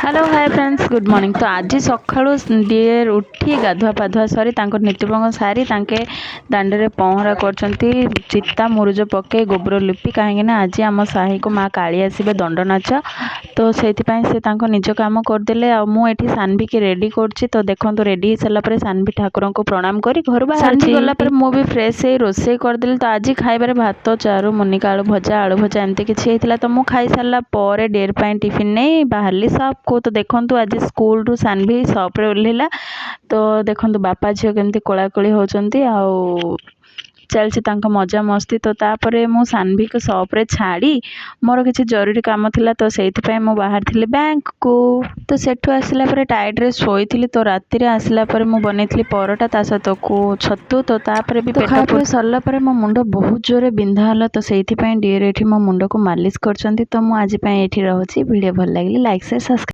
Hello hi friends good morning. तो आज सकाळु dear उठी गाधुआ पाधुआ सरी नीतिभंग सारी दांडे में पहरा कर चिता मुरुज पके गोबर लिपि कहीं आज आम साही को माँ काली आसबे दंड नाच तो से निज कम करदे मुझे सानवी की रेडी कर तो देखो रेडी हो सारापर सानवी ठाकुर को प्रणाम कर घर बाहर गलापर मुझे फ्रेश हो रोसे करदेली। तो आज खाइबार भात चारू मुनिका आलू भजा एमती किसी तो मुझे खाई सारापर डेयर पर टिफिन नहीं बाहरली सब को। तो देखो आज स्कूल रू सानवी सप्रे ओह्लैला तो देखो बापा झील केमती कोलाकोली होचंती आउ चलती मजा मस्ती। तो तापर मु सानवी को सप्रे छाड़ी मोर किसी जरूरी काम थिला तो से बाहर थी बैंक को। तो सेठू आसला टाइड रे शोई तो राति आसला मु बनई परोटा ता सहित को छतु तो तापर भी पेट सरला मो मुंड बहुत जोरे बिंधा है तो से डियर ये मो मुंड को मालिश कर। तो मुझे आज रोचे वीडियो भल लगे लाइक से सब्सक्राइब।